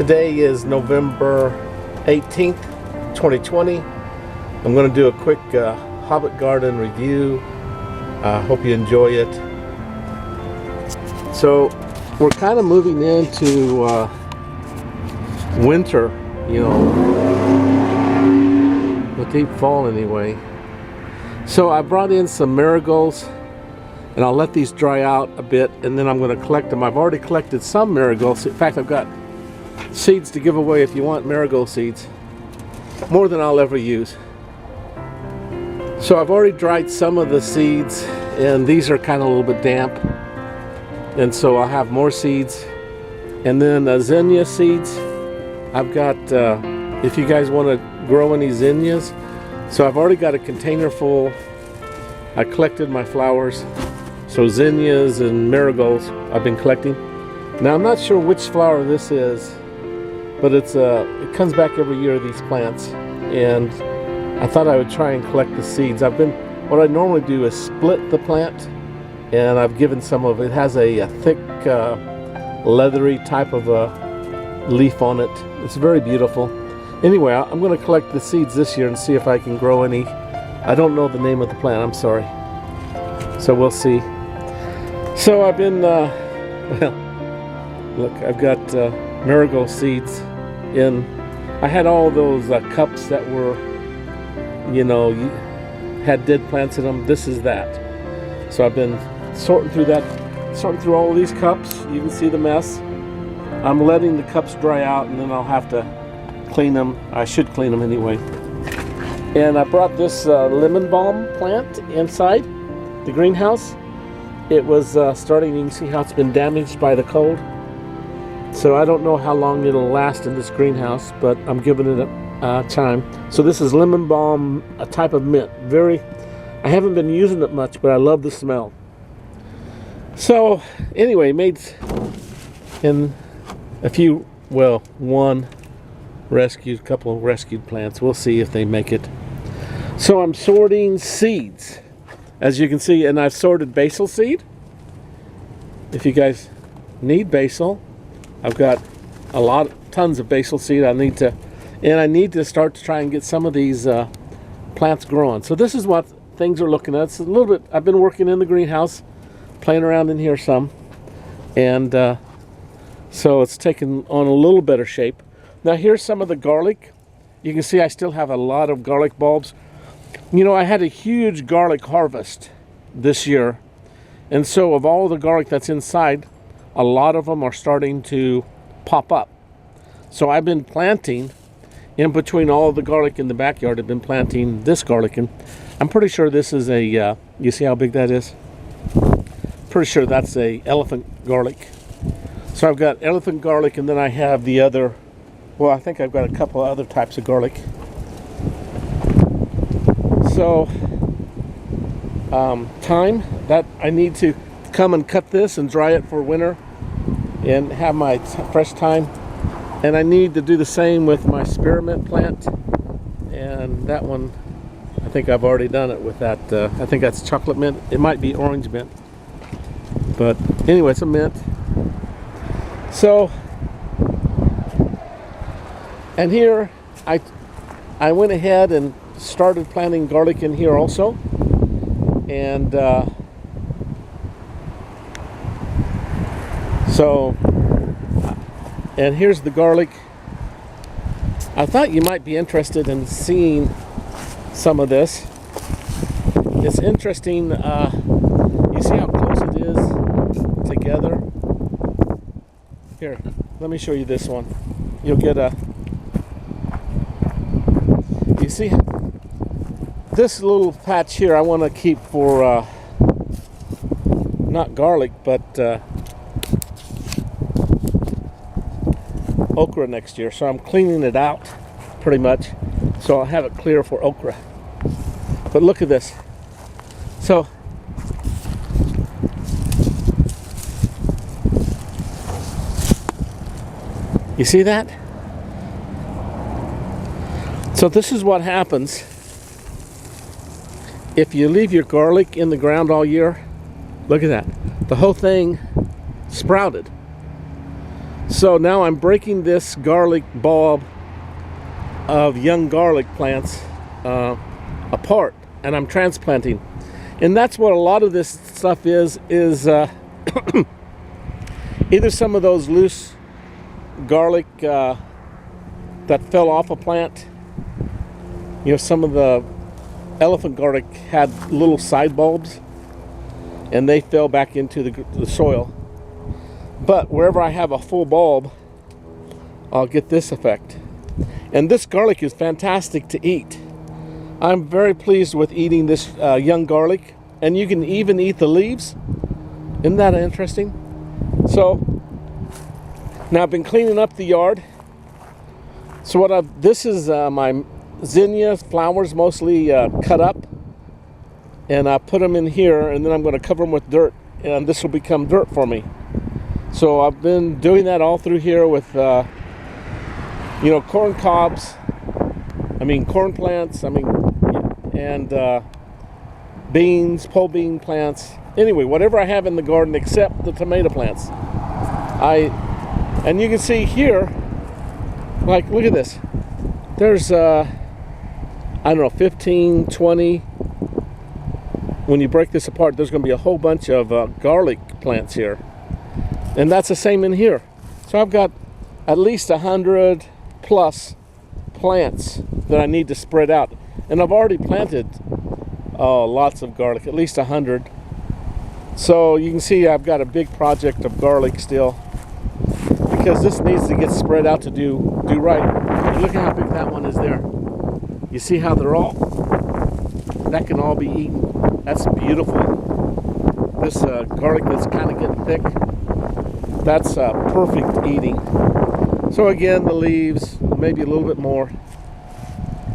Today is November 18th, 2020. I'm going to do a quick Hobbit garden review. Hope you enjoy it. So we're kind of moving into winter, you know, the deep fall anyway. So I brought in some marigolds and I'll let these dry out a bit and then I'm going to collect them. I've already collected some marigolds. In fact, I've got seeds to give away if you want marigold seeds. More than I'll ever use. So I've already dried some of the seeds and these are kind of a little bit damp. And so I'll have more seeds. And then zinnia seeds. I've got, if you guys want to grow any zinnias. So I've already got a container full. I collected my flowers. So zinnias and marigolds I've been collecting. Now I'm not sure which flower this is, but it comes back every year, these plants. And I thought I would try and collect the seeds. What I normally do is split the plant, and I've given some of it. It has a thick, leathery type of a leaf on it. It's very beautiful. Anyway, I'm going to collect the seeds this year and see if I can grow any. I don't know the name of the plant, I'm sorry. So we'll see. So I've been, well, look, I've got marigold seeds in. I had all those cups that were, you know, had dead plants in them. This is that. So I've been sorting through all of these cups. You can see the mess. I'm letting the cups dry out and then I'll have to clean them. I should clean them anyway. And I brought this lemon balm plant inside the greenhouse. It was starting, you can see how it's been damaged by the cold. So I don't know how long it'll last in this greenhouse, but I'm giving it a time. So this is lemon balm, a type of mint. I haven't been using it much, but I love the smell. So anyway, made in a few, well, one rescued, couple of rescued plants. We'll see if they make it. So I'm sorting seeds, as you can see, and I've sorted basil seed. If you guys need basil, I've got tons of basil seed. I need to start to try and get some of these plants growing. So this is what things are looking at. It's a little bit, I've been working in the greenhouse, playing around in here some, and so it's taken on a little better shape. Now here's some of the garlic. You can see I still have a lot of garlic bulbs. You know, I had a huge garlic harvest this year, and so of all the garlic that's inside, a lot of them are starting to pop up. So I've been planting in between all of the garlic in the backyard. I've been planting this garlic, and I'm pretty sure this is a, you see how big that is? Pretty sure that's a elephant garlic. So I've got elephant garlic, and then I have the other, well, I think I've got a couple of other types of garlic. So, thyme, that I need to come and cut this and dry it for winter and have my fresh thyme. And I need to do the same with my spearmint plant. And that one, I think I've already done it with that. I think that's chocolate mint. It might be orange mint. But anyway, it's a mint. So, and here I went ahead and started planting garlic in here also. And and here's the garlic. I thought you might be interested in seeing some of this. It's interesting. You see how close it is together? Here, let me show you this one. You'll get you see this little patch here I want to keep for not garlic, but okra next year. So I'm cleaning it out pretty much, so I'll have it clear for okra. But look at this. So you see that? So this is what happens if you leave your garlic in the ground all year. Look at that. The whole thing sprouted. So now I'm breaking this garlic bulb of young garlic plants apart, and I'm transplanting. And that's what a lot of this stuff is either some of those loose garlic that fell off a plant. You know, some of the elephant garlic had little side bulbs and they fell back into the soil. But wherever I have a full bulb, I'll get this effect. And this garlic is fantastic to eat. I'm very pleased with eating this young garlic, and you can even eat the leaves. Isn't that interesting? So now I've been cleaning up the yard. So this is my zinnia flowers, mostly cut up, and I put them in here, and then I'm going to cover them with dirt, and this will become dirt for me. So I've been doing that all through here with corn cobs, corn plants, and beans, pole bean plants. Anyway, whatever I have in the garden except the tomato plants. And you can see here, like, look at this. There's 15, 20. When you break this apart, there's going to be a whole bunch of garlic plants here. And that's the same in here. So I've got at least 100 plus plants that I need to spread out. And I've already planted lots of garlic, at least 100. So you can see I've got a big project of garlic still, because this needs to get spread out to do right. And look at how big that one is there. You see how that can all be eaten. That's beautiful. This garlic that's kind of getting thick, that's perfect eating. So again, the leaves, maybe a little bit more.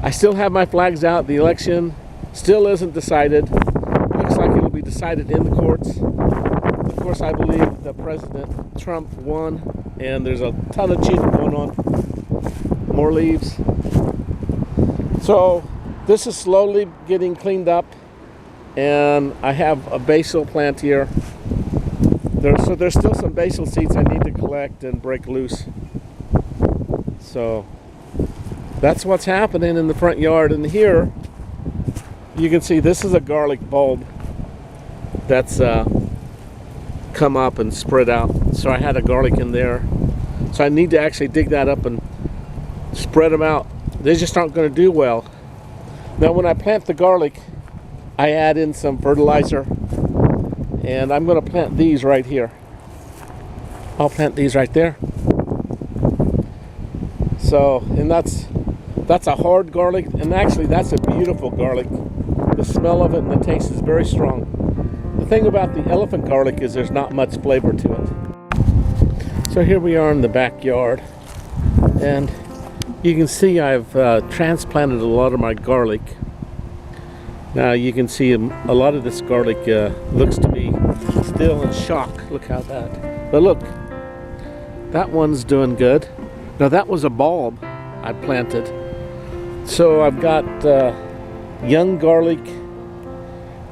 I still have my flags out. The election still isn't decided. Looks like it'll be decided in the courts. Of course, I believe that President Trump won, and there's a ton of cheating going on. More leaves. So this is slowly getting cleaned up, and I have a basil plant here. So there's still some basil seeds I need to collect and break loose. So that's what's happening in the front yard. And here you can see this is a garlic bulb that's come up and spread out. So I had a garlic in there. So I need to actually dig that up and spread them out. They just aren't going to do well. Now when I plant the garlic, I add in some fertilizer. And I'm going to plant these right here. I'll plant these right there. So, and that's a hard garlic, and actually that's a beautiful garlic. The smell of it and the taste is very strong. The thing about the elephant garlic is there's not much flavor to it. So here we are in the backyard, and you can see I've transplanted a lot of my garlic. Now you can see a lot of this garlic looks to be still in shock. Look how that. But look, that one's doing good. Now that was a bulb I planted. So I've got young garlic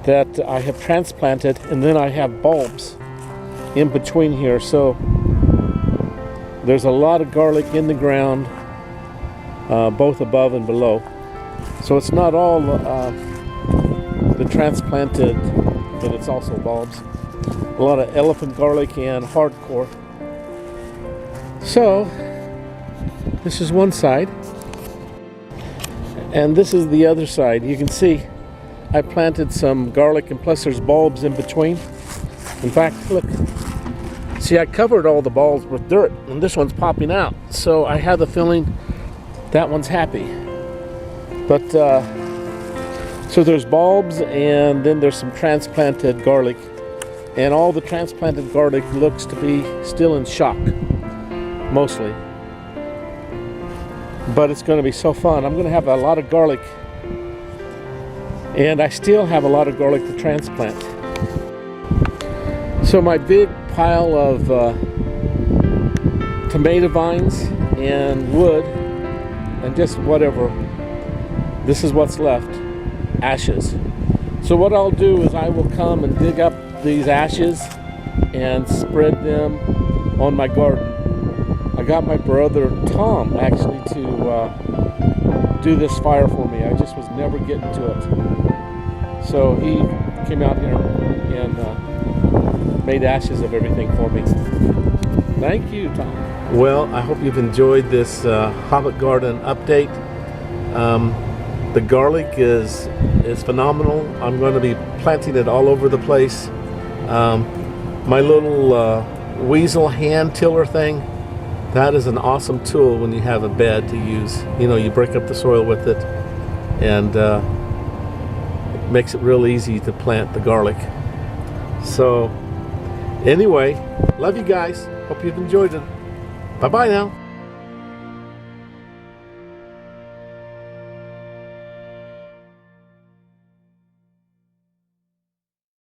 that I have transplanted, and then I have bulbs in between here. So there's a lot of garlic in the ground, both above and below. So it's not all the transplanted, but it's also bulbs. A lot of elephant garlic and hardcore. So this is one side, and this is the other side. You can see I planted some garlic, and plus there's bulbs in between. In fact, look, see, I covered all the bulbs with dirt, and this one's popping out. So I have the feeling that one's happy. But so there's bulbs, and then there's some transplanted garlic, and all the transplanted garlic looks to be still in shock, mostly. But it's going to be so fun. I'm going to have a lot of garlic, and I still have a lot of garlic to transplant. So my big pile of tomato vines and wood and just whatever, this is what's left, ashes. So what I'll do is I will come and dig up these ashes and spread them on my garden. I got my brother Tom actually to do this fire for me. I just was never getting to it. So he came out here and made ashes of everything for me. Thank you, Tom. Well, I hope you've enjoyed this Hobbit garden update. The garlic is phenomenal. I'm going to be planting it all over the place. My little weasel hand tiller thing, that is an awesome tool when you have a bed to use. You know, you break up the soil with it, and it makes it real easy to plant the garlic. So anyway, love you guys. Hope you've enjoyed it. Bye-bye now.